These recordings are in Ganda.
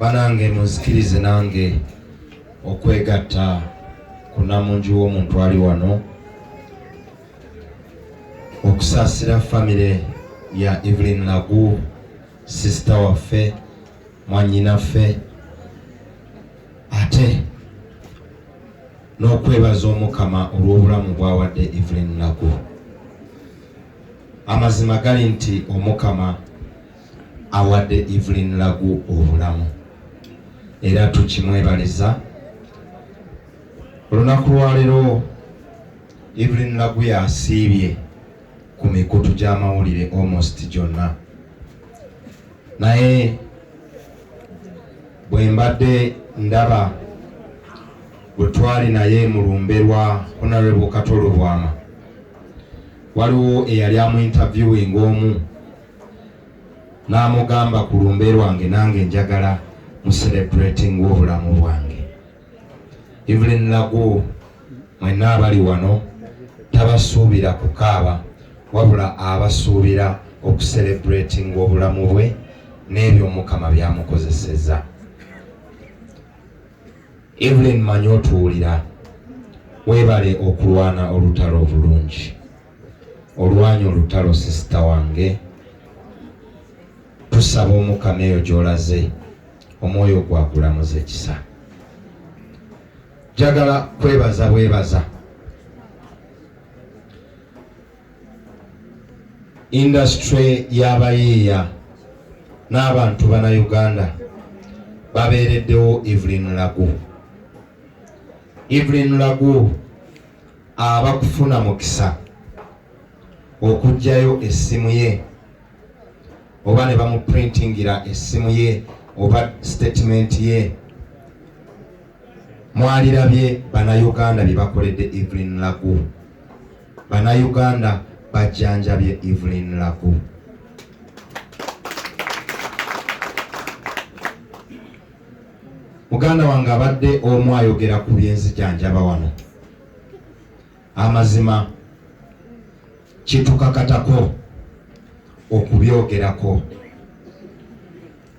banange muzikirize nange okwegatta kunamunju w'omuntu ali wano okusaasira famire ya Evelyn Lagu, sister waffe, mwanyinaffe, ate n'okwebaza Omukama olw'obulamu bw'awadde Evelyn Lagu. Amazima gali nti Omukama awadde Evelyn Lagu obulamu, era tukimwebaliza. Olunaku lwaleero Evelyn Lagu yasiibye ku mikutu gy'amawulire almost gyonna, naye bwe mbadde ndaba bwe twali naye mu lumbe lwa Honorable Katolo Bwama, waliwo eyali amu interviewing omu n'amugamba ku lumbe lwange nange njagala mu celebrating obulamu bwange. Evelyn Lagu mwenna abali wano tabasuubira kukaaba, wabula abasuubira okucelebrating obulamu bwe n'ebyo Omukama byamukozesezza. Evelyn, manyi otuwulira, weebale okulwana olutalo obulungi. Olwanya olutalo sisita wange, tusaba Omukama eyo gy'olaze omwoyo gwakulamuza ekisa. Njagala kwebaza bwebaza industry y'abayiiya n'abantu bana Uganda babeereddewo Evelyn Lagu. Evelyn Lagu abakufuna mukisa okujjayo essimu ye oba ne bamuprintingira essimu ye oba statement ye. Mwalirabye Bannayuganda bye bakoledde Evelyn Lagu. Bannayuganda bajjanjabye Evelyn Lagu. Muganda wange abadde omu ayogera ku byenzijanjaba wano. Amazima kitukakatako okubyogerako.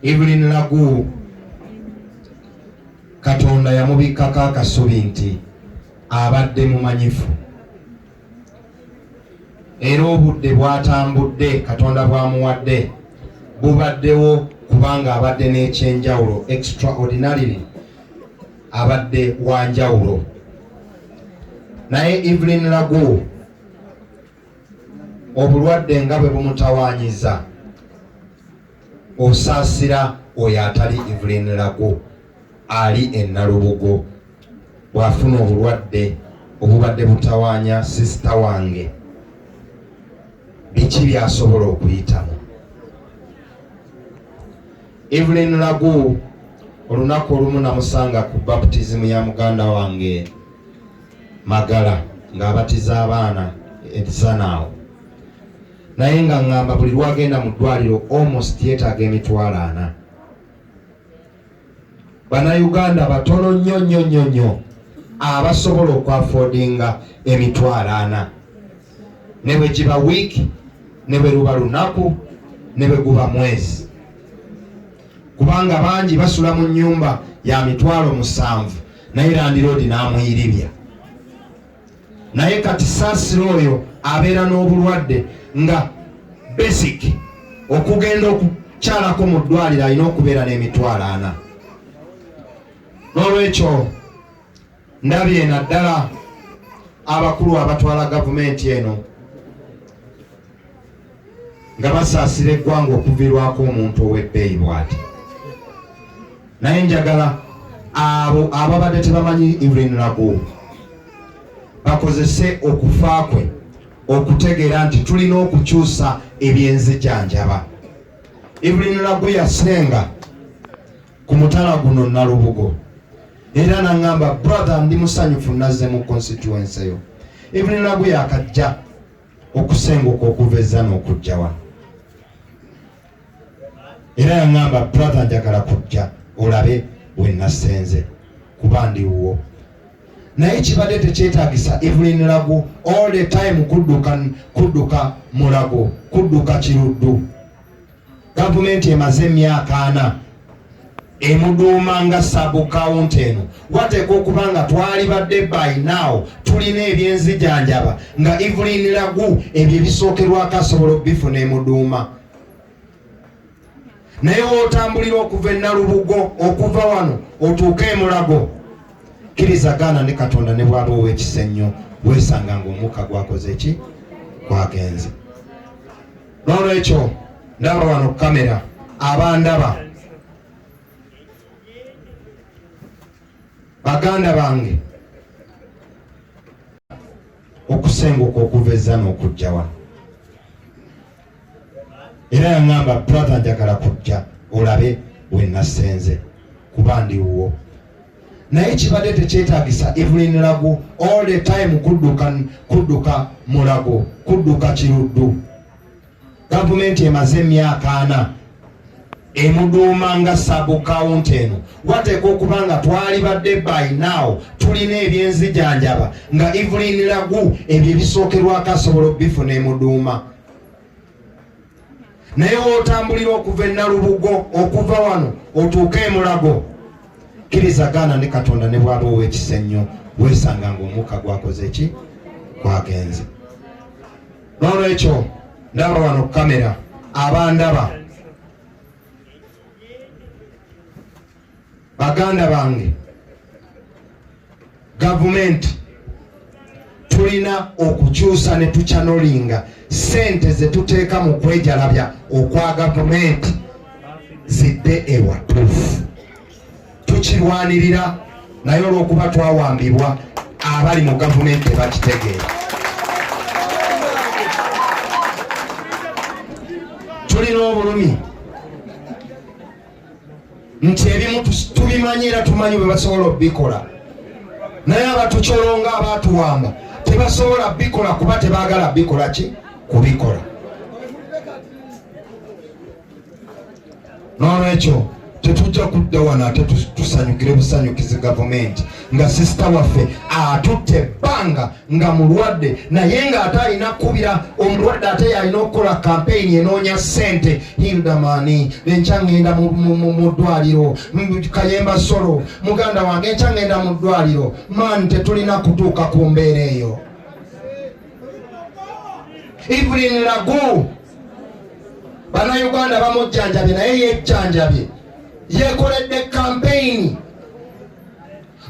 Evelyn Lagu Katonda yamubikako akasubi nti abadde mumanyifu, era obudde bwatambudde Katonda bwamuwadde bubaddewo kubanga abadde n'ekyenjawulo, extraordinarily abadde wanjawulo. Naye Evelyn Lagu obulwadde nga bwe bumutawaanyiza, osaasira oyo atali Evelyn Lagu ali e Nalubugo. Bw'afuna obulwadde obubadde butawaanya sisita wange, biki byasobola okuyitamu? Evelyn Lagu olunaku olumu namusanga ku baptism ya muganda wange Magala ng'abatiza abaana ebisanaawo, naye nga ngamba buli lwagenda mu ddwaliro almost yeetaaga emitwalo 4. Bannayuganda batono nnyo abasobola okwafoodinga emitwalo 4, ne bwe giba wiiki, ne bwe luba lunaku, ne bwe guba mwezi, kubanga bangi basula mu nnyumba ya mitwalo 7 naye landiroodi n'amuyiribya. Naye kati saasira oyo abeera n'obulwadde nga basic okugenda okukyalako mu ddwaliro alina okubeera n'emitwalo 4. N'olwekyo ndabye naddala abakulu abatwala gavumenti eno nga basaasira eggwanga okuviirwako omuntu ow'ebbeeyi bw'ati. Naye njagala abo ababadde tebamanyi Evelyn Lagu bakozese okufa kwe okutegeera nti tulina okukyusa ebyenzijanjaba. Evelyn Lagu yasenga ku mutala guno Nalubugo, era nangamba brother ndi musanyufu nazze mu constituency yo. Evelyn Lagu yakajja okusenguka okuveza n'okujja wano, era yangamba brother njagala kujja olabe bwe nasenze kuba ndiwo. Naye kibadde tekyetaagisa Evelyn Lagu all the time kudduka Mulago, kudduka Kiruddu. Gavumenti emaze emyaka 4 emuduuma nga sub county eno wateekwa okuba nga twali badde by now tulina ebyenzijanjaba nga Evelyn Lagu ebyo ebisookerwako asobola okubifuna emuduuma. Naye wootambulira okuva e Nalubugo okuva wano otuuke e Mulago, kirizagana ne Katonda ne bwaba ow'ekisa weesanga ng'omukka gwakoze eki gwagenze. N'olwekyo ndaba wano kamera abandaba baganda bange okusenguka okuveza n'okujja wano, era yaŋŋamba brother njagala kujja olabe bwe nasenze kuba ndiwo. Naye kibadde tekyetaagisa Evelyn Lagu all the time kudduka Mulago, kudduka Kiruddu. Gavumenti emaze emyaka 4 emuduuma nga sub county eno wateekwa okuba nga twali badde by now tulina ebyenzijanjaba nga Evelyn Lagu ebyo ebisookerwako asobola okubifuna emuduuma. Naye wootambulira okuva e Nalubugo okuva wano otuuke e Mulago, kirizagana ne Katonda ne bwaba ow'ekisa weesanga ng'omukka gwakoze eki gwagenze. N'olwekyo ndaba wano kamera abandaba baganda bange, gavumenti tulina okukyusa ne tukyanolinga sente ze tuteeka mu kwejalabya okwa gavumenti zidde ewatuufu. Tukirwanirira naye olw'okuba twawambibwa abali mu gavumenti tebakitegeera. Tulina obulumi nti ebimu tubimanyi era tumanyi bwe basobola okubikola, naye abatucolonga abatuwamba tebasobola bikola kuba tebaagala bikola ki kubikola. N'olwekyo tetujja kudda wano ate tusanyukire busanyukizi gavumenti nga sisita waffe atutte ebbanga nga mulwadde naye ng'ate alina kubira omulwadde ate yalina okukola kampeyini enoonya ssente. Hilderman enkya ngenda mu ddwaliro, Kayemba Solo muganda wange enkya ngenda mu ddwaliro. Maani tetulina kutuuka ku mbeera eyo. Evelyn Lagu bannayuganda bamujjanjabye naye yejjanjabye, yekoledde kampeyini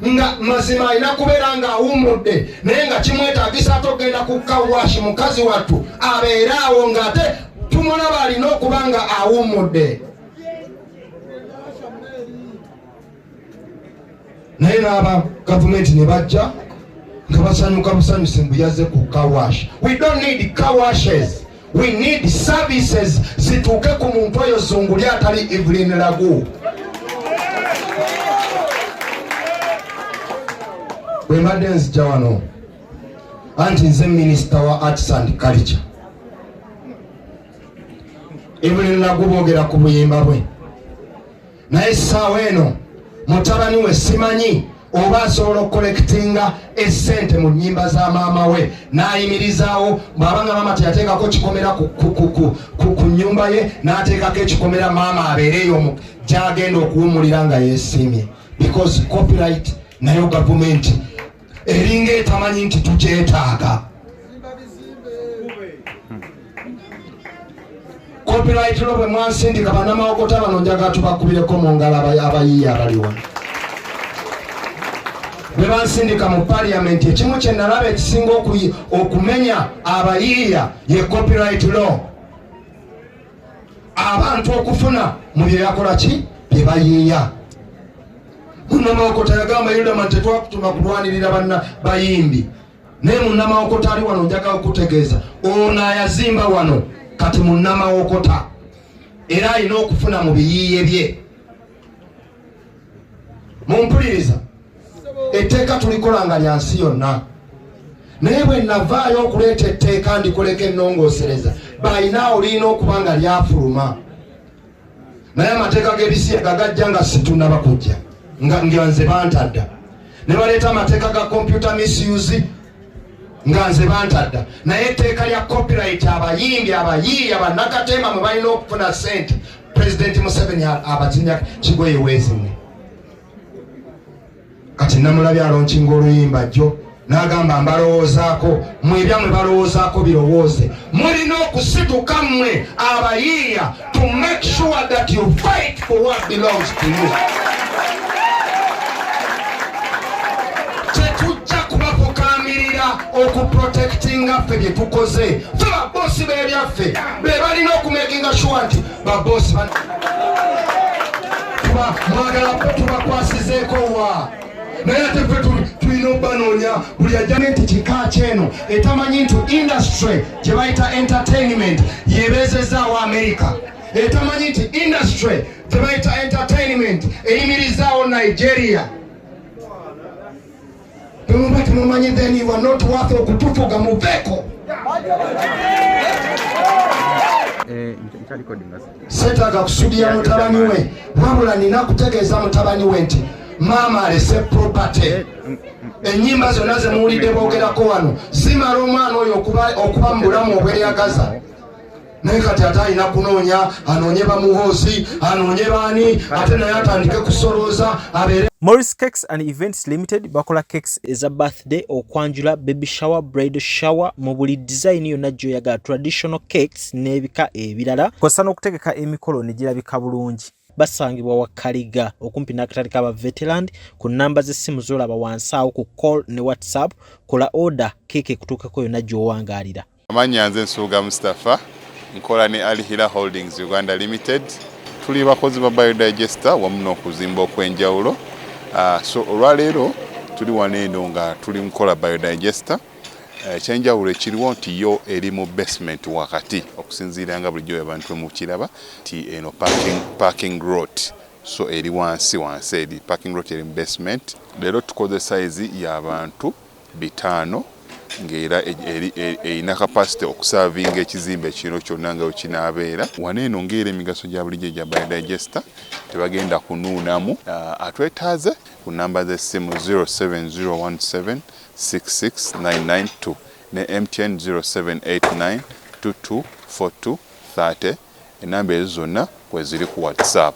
nga mazima alina kubeera nga awummudde naye nga kimwetaagisa ate ogenda ku kawashi mukazi wattu abeere awo ng'ate tumulaba alina okuba nga awummudde. Naye n'aba gavumenti ne bajja nga basanyuka busanyusi mbu yazze ku kawashi. We don't need kawashes, we need services zituuke ku muntu oyo zunguli atali Evelyn Lagu. Bwe mbadde nzija wano anti nze minisita wa arts and culture, Evelyn Lagu boogera ku buyimba bwe, naye essaawa eno mutabani we simanyi oba asobola okukolekitinga essente mu nnyimba za maama we n'ayimirizaawo bw'abanga maama teyateekako kikomera ku nnyumba ye n'ateekako ekikomera maama abeereyo gy'agenda okuwumulira nga yeesiimye, because copyright nayo gavumenti eringa etamanyi nti tukyetaaga. Copyright lo bwe mwansindika bannamawokota bano njaga tubakubireko mu ngalo abayiiya abali wano. Bwe bansindika mu parliament ekimu kye nalaba ekisinga okumenya abayiiya ye copyright law. Abantu okufuna mu bye yakola ki bye bayiiya. Munnamawokota yagamba Hilderman tetwakutuma kulwanirira banna bayimbi, naye munnamawokota ali wano njaga okutegeeza ono ayazimba wano kati munnamawokota era alina okufuna mu biyiiye bye. Mumpuliriza, etteeka tulikola nga lya nsi yonna, naye bwe navaayo okuleeta etteeka ndikoleka ennongoosereza balina olina okuba nga lyafuluma. Naye amateeka g'ebisiyaga gajja nga situnnaba kujja nga nze bantadda, ne baleeta amateeka ga computer misuse nga nze bantadda, naye etteeka lya copyright abayimbi abayiiya bannakateema mwe balina okufuna ssente President Museveni abakinya kigoye wezinge kati namulabye alonkinga oluyimba jjo n'agamba mbalowoozaako mwebyamwe balowoozaako birowooze mulina okusituka mmwe abayiiya to make sure that you fight for what belongs to you. Tetujja kubafukamirira okuprotectinga ffe bye tukoze ffe babosi b'ebyaffe be balina okumakinga sure nti babosi mwagala tubakwasizeeko wa naye ate ffe tulina obanoonya buli ajjane nti kika kyeno etamanyi nti industry gye bayita entertainment yebeezezaawo America, etamanyi nti industry gye bayita entertainment eyimirizaawo Nigeria. Temuba temumanyi then you are not worth okutufuga muveeko. Seetaaga kusuubira mutabani we wabula nina kutegeeza mutabani we nti maama alese property. Ennyimba zonna ze muwulidde boogerako wano zimala omwana oyo okuba mu bulamu obwereyagaza. Naye kati ate alina kunoonya anoonye bamuhoozi anoonye baani ate naye atandike kusolooza abeere. Morris Cakes and Events Limited bakola cakes eza birthday, okwanjula, baby shower, bridal shower mu buli design yonna gy'oyagala, traditional cakes n'ebika ebirala, kw'ossa n'okutegeka emikolo ne girabika bulungi. Basangibwa wa Kaliga okumpi n'akatale k'aba veteran ku namba z'essimu z'olaba wansi awo ku call ne WhatsApp. Kola order keeke kutuukako yonna gy'owangaalira. Amannya nze Nsuuga Mustafa, nkola ne Alihira Holdings Uganda Limited. Tuli bakozi ba biodigester wamu n'okuzimba okw'enjawulo. So olwaleero tuli wano eno nga tuli nkola biodigester. Ekyenjawulo ekiriwo nti yo eri mu basement wakati okusinziira nga bulijjo abantu mu kiraba ti eno parking lot. So eri wansi eri parking lot eri mu basement. Leero tukoze size y'abantu 5 ng'era erina capacity okusavinga ekizimbe kino kyonna nga wekinaabeera. Wano eno ng'era emigaso gya bulijjo gya biodigester tebagenda kunuunamu. Atwetaaze ku namba z'essimu 07017669992 ne MTN 0789224230. Enamba ezo zonna kweziri ku WhatsApp.